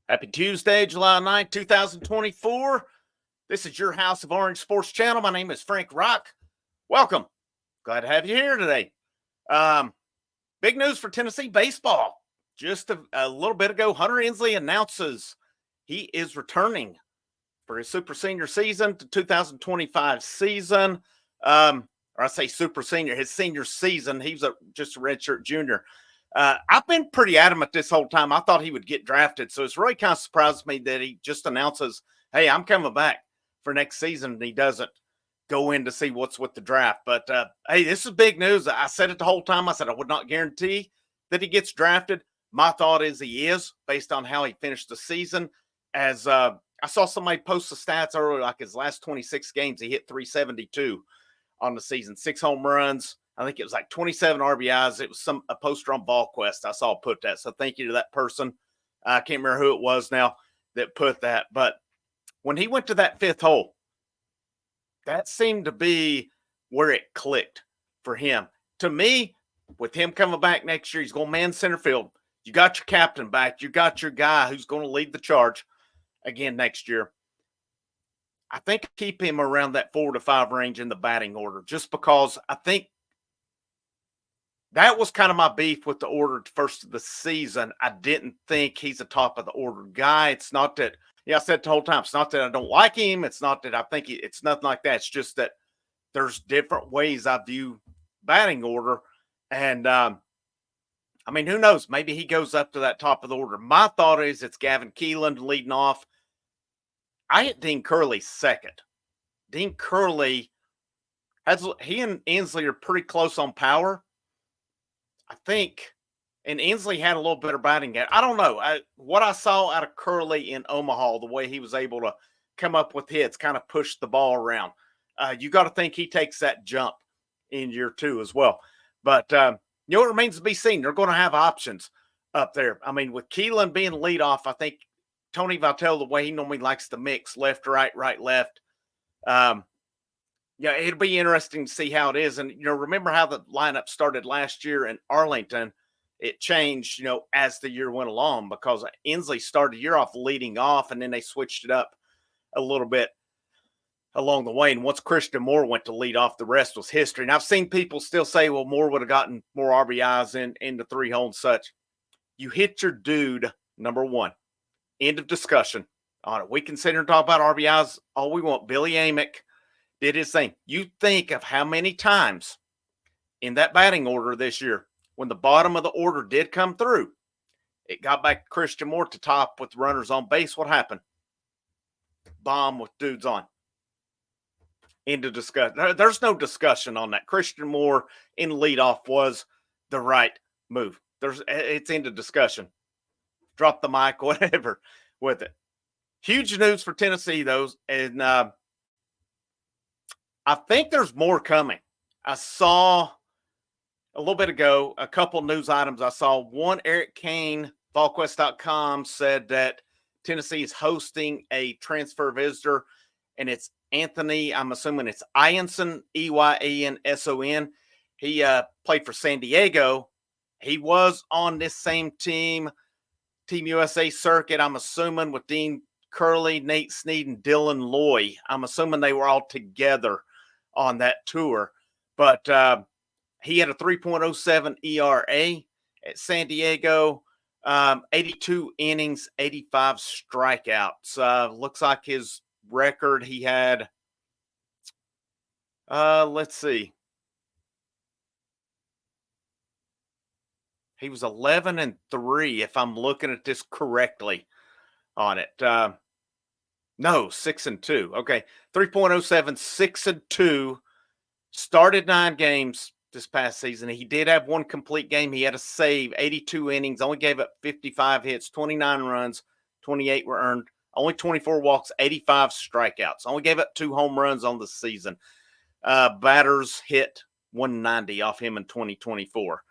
Happy Tuesday, July 9th, 2024. This is your House of Orange Sports Channel. My name is Frank Rock. Welcome. Glad to have you here today. Big news for Tennessee baseball. Just a little bit ago, Hunter Ensley announces he is returning for his super senior season, to 2025 season. Or I say super senior, his senior season. He's just a redshirt junior. I've been pretty adamant this whole time. I thought he would get drafted. So it's really kind of surprised me that he just announces, hey, I'm coming back for next season. And he doesn't go in to see what's with the draft. But, hey, this is big news. I said it the whole time. I said I would not guarantee that he gets drafted. My thought is he is, based on how he finished the season. As I saw somebody post the stats earlier, like his last 26 games, he hit 372 on the season, 6 home runs. I think it was like 27 RBIs. It was a poster on VolQuest. I saw put that. So thank you to that person. I can't remember who it was now that put that. But when he went to that 5th hole, that seemed to be where it clicked for him. To me, with him coming back next year, he's going to man center field. You got your captain back. You got your guy who's going to lead the charge again next year. I think keep him around that 4 to 5 range in the batting order, just because I think that was kind of my beef with the order first of the season. I didn't think he's a top of the order guy. It's not that, I said the whole time, it's not that I don't like him. It's not that I think it's nothing like that. It's just that there's different ways I view batting order. And, I mean, who knows? Maybe he goes up to that top of the order. My thought is it's Gavin Keelan leading off. I hit Dean Curley second. Dean Curley, he and Ensley are pretty close on power, I think, and Ensley had a little better batting game. I don't know. What I saw out of Curley in Omaha, the way he was able to come up with hits, kind of push the ball around. You got to think he takes that jump in year 2 as well. But, it remains to be seen. They're going to have options up there. I mean, with Keelan being leadoff, I think Tony Vitello, the way he normally likes to mix left, right, left, it'll be interesting to see how it is. And, remember how the lineup started last year in Arlington. It changed, as the year went along, because Ensley started the year off leading off, and then they switched it up a little bit along the way. And once Christian Moore went to lead off, the rest was history. And I've seen people still say, well, Moore would have gotten more RBIs in the 3 hole and such. You hit your dude, number 1. End of discussion on it. We can sit here and talk about RBIs all we want. Billy Amick did his thing. You think of how many times in that batting order this year, when the bottom of the order did come through, it got back Christian Moore to top with runners on base. What happened? Bomb with dudes on. Into discussion. There's no discussion on that. Christian Moore in leadoff was the right move. It's into discussion. Drop the mic, whatever, with it. Huge news for Tennessee, though, and I think there's more coming. I saw a little bit ago a couple news items. I saw one, Eric Kane, VolQuest.com, said that Tennessee is hosting a transfer visitor, and it's Anthony, I'm assuming it's Eyanson, Eyanson. He played for San Diego. He was on this same Team USA circuit, I'm assuming, with Dean Curley, Nate Snead, and Dylan Loy. I'm assuming they were all together on that tour. But he had a 3.07 ERA at San Diego, 82 innings, 85 strikeouts. Looks like his record, he had, let's see. He was 11-3, if I'm looking at this correctly on it. No, 6-2. Okay, 3.07, 6-2. Started 9 games this past season. He did have 1 complete game. He had a save, 82 innings, only gave up 55 hits, 29 runs, 28 were earned, only 24 walks, 85 strikeouts. Only gave up 2 home runs on the season. Batters hit 190 off him in 2024.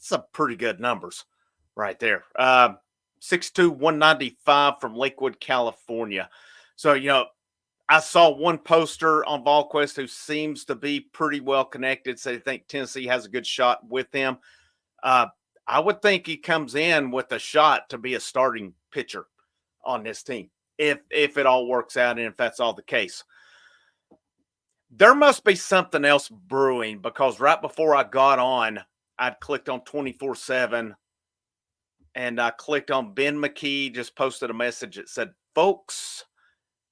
Some pretty good numbers right there. 6'2", 195 from Lakewood, California. So, I saw one poster on VolQuest who seems to be pretty well connected. So they think Tennessee has a good shot with him. I would think he comes in with a shot to be a starting pitcher on this team if it all works out and if that's all the case. There must be something else brewing because right before I got on, I'd clicked on 24/7 and I clicked on Ben McKee, just posted a message that said, folks,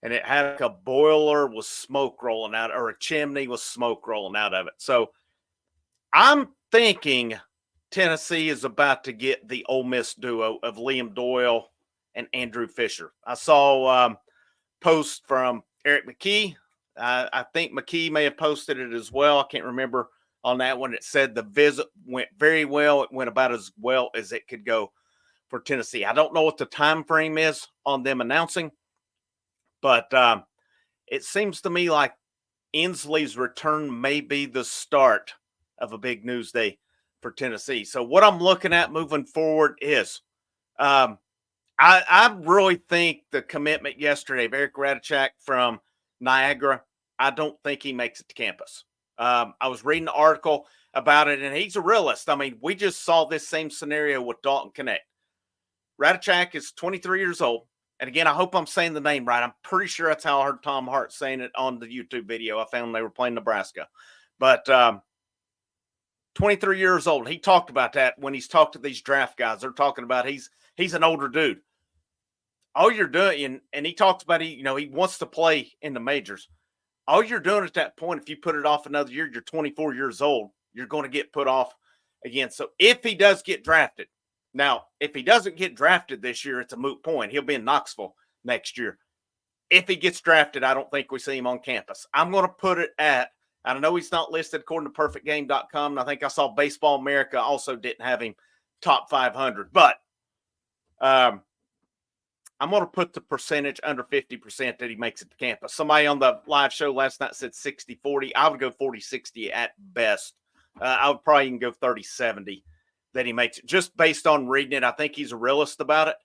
and it had like a boiler with smoke rolling out or a chimney with smoke rolling out of it. So I'm thinking Tennessee is about to get the Ole Miss duo of Liam Doyle and Andrew Fisher. I saw post from Eric McKee. I think McKee may have posted it as well. I can't remember on that one. It said the visit went very well. It went about as well as it could go for Tennessee. I don't know what the time frame is on them announcing, but it seems to me like Ensley's return may be the start of a big news day for Tennessee. So what I'm looking at moving forward is I really think the commitment yesterday of Eric Radachak from Niagara, I don't think he makes it to campus. I was reading the article about it, and he's a realist. I mean, we just saw this same scenario with Dalton Connect. Radachak is 23 years old. And again, I hope I'm saying the name right. I'm pretty sure that's how I heard Tom Hart saying it on the YouTube video. I found they were playing Nebraska. But 23 years old. He talked about that when he's talked to these draft guys. They're talking about he's an older dude. All you're doing, and he talks about he wants to play in the majors. All you're doing at that point, if you put it off another year, you're 24 years old. You're going to get put off again. So if he does get drafted, now, if he doesn't get drafted this year, it's a moot point. He'll be in Knoxville next year. If he gets drafted, I don't think we see him on campus. I'm going to put it at, I know he's not listed according to perfectgame.com, and I think I saw Baseball America also didn't have him top 500. But I'm going to put the percentage under 50% that he makes it to campus. Somebody on the live show last night said 60-40. I would go 40-60 at best. I would probably even go 30-70. That he makes it just based on reading it. I think he's a realist about it.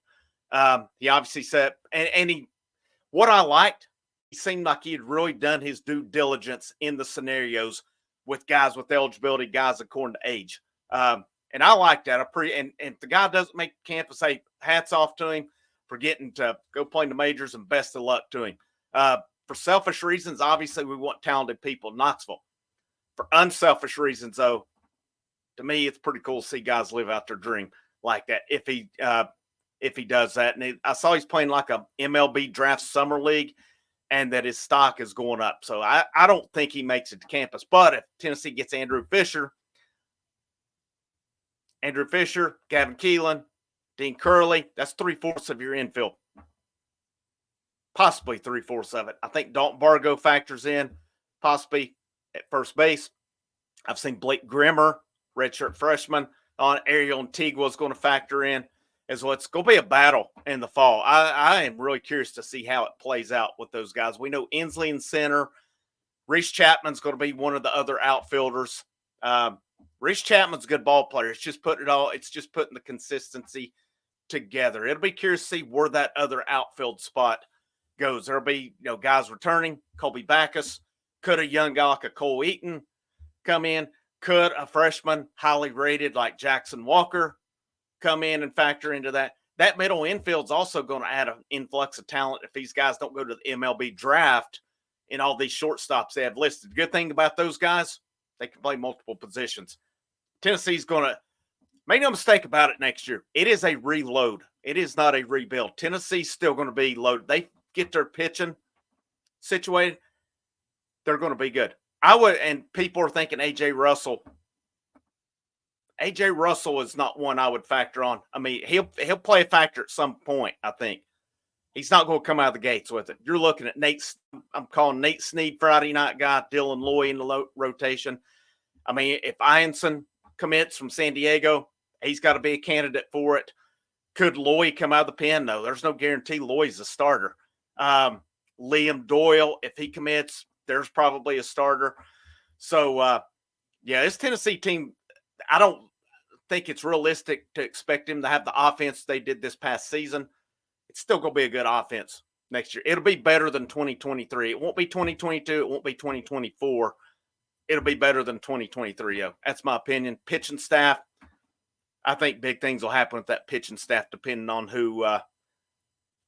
He obviously said, what I liked, he seemed like he had really done his due diligence in the scenarios with guys with eligibility, guys according to age. And I like that. And if the guy doesn't make campus, hey, hats off to him for getting to go play in the majors and best of luck to him. For selfish reasons, obviously we want talented people in Knoxville. For unselfish reasons, though, to me, it's pretty cool to see guys live out their dream like that. If he does that, and I saw he's playing like a MLB Draft Summer League, and that his stock is going up. So I don't think he makes it to campus. But if Tennessee gets Andrew Fisher, Gavin Keelan, Dean Curley, that's 3/4 of your infield, possibly 3/4 of it. I think Dalton Bargo factors in, possibly at first base. I've seen Blake Grimmer, redshirt freshman, on Ariel Antigua is going to factor in as well. It's going to be a battle in the fall. I am really curious to see how it plays out with those guys. We know Ensley in center. Reese Chapman's going to be one of the other outfielders. Reese Chapman's a good ball player. It's just putting the consistency together. It'll be curious to see where that other outfield spot goes. There'll be guys returning. Colby Backus. Could a young guy like a Cole Eaton come in? Could a freshman highly rated like Jackson Walker come in and factor into that? That middle infield's also going to add an influx of talent if these guys don't go to the MLB draft and all these shortstops they have listed. Good thing about those guys, they can play multiple positions. Tennessee's going to make no mistake about it next year. It is a reload. It is not a rebuild. Tennessee's still going to be loaded. They get their pitching situated, they're going to be good. And people are thinking AJ Russell. AJ Russell is not one I would factor on. I mean, he'll play a factor at some point, I think. He's not going to come out of the gates with it. You're looking at I'm calling Nate Snead Friday night guy, Dylan Loy in the rotation. I mean, if Ianson commits from San Diego, he's got to be a candidate for it. Could Loy come out of the pen? No, there's no guarantee Loy's a starter. Liam Doyle, if he commits, there's probably a starter. So, this Tennessee team, I don't think it's realistic to expect him to have the offense they did this past season. It's still going to be a good offense next year. It'll be better than 2023. It won't be 2022. It won't be 2024. It'll be better than 2023. That's my opinion. Pitching staff, I think big things will happen with that pitching staff, depending on who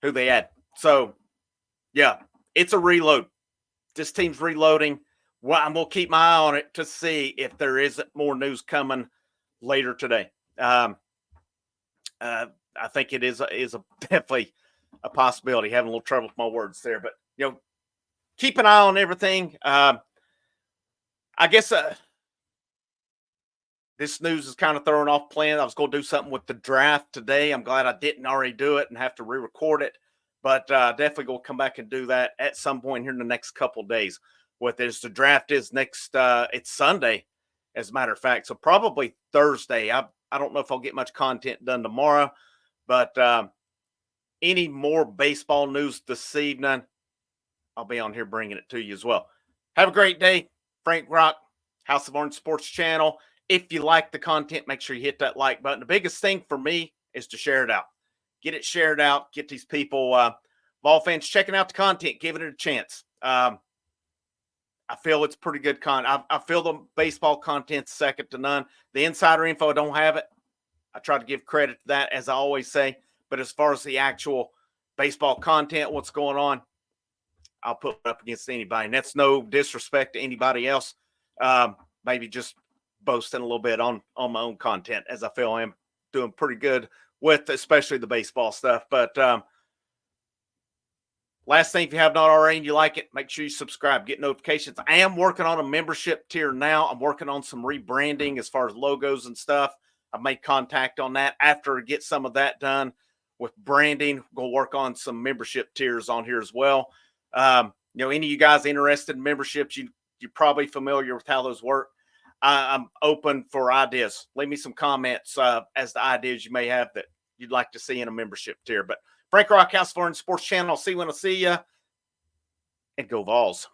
they add. So, yeah, it's a reload. This team's reloading. Well, I'm gonna keep my eye on it to see if there isn't more news coming later today. I think it is definitely a possibility. Having a little trouble with my words there, but keep an eye on everything. I guess this news is kind of throwing off plans. I was going to do something with the draft today. I'm glad I didn't already do it and have to re-record it, but definitely going to come back and do that at some point here in the next couple of days. With this, the draft is next. It's Sunday, as a matter of fact, so probably Thursday. I don't know if I'll get much content done tomorrow, but any more baseball news this evening, I'll be on here bringing it to you as well. Have a great day. Frank Rock, House of Orange Sports Channel. If you like the content, make sure you hit that like button. The biggest thing for me is to share it out. Get it shared out. Get these people, Vol fans, checking out the content, giving it a chance. I feel it's pretty good content. I feel the baseball content's second to none. The insider info, I don't have it. I try to give credit to that, as I always say. But as far as the actual baseball content, what's going on, I'll put it up against anybody. And that's no disrespect to anybody else. Maybe just boasting a little bit on my own content, as I feel I'm doing pretty good with especially the baseball stuff. But last thing, if you have not already and you like it, make sure you subscribe, get notifications. I am working on a membership tier now. I'm working on some rebranding as far as logos and stuff. I've made contact on that. After I get some of that done with branding, we'll work on some membership tiers on here as well. Any of you guys interested in memberships, you're probably familiar with how those work. I'm open for ideas. Leave me some comments as to ideas you may have that you'd like to see in a membership tier. But Frank Rock, House of Orange Sports Channel. I'll see you when I see you. And go Vols.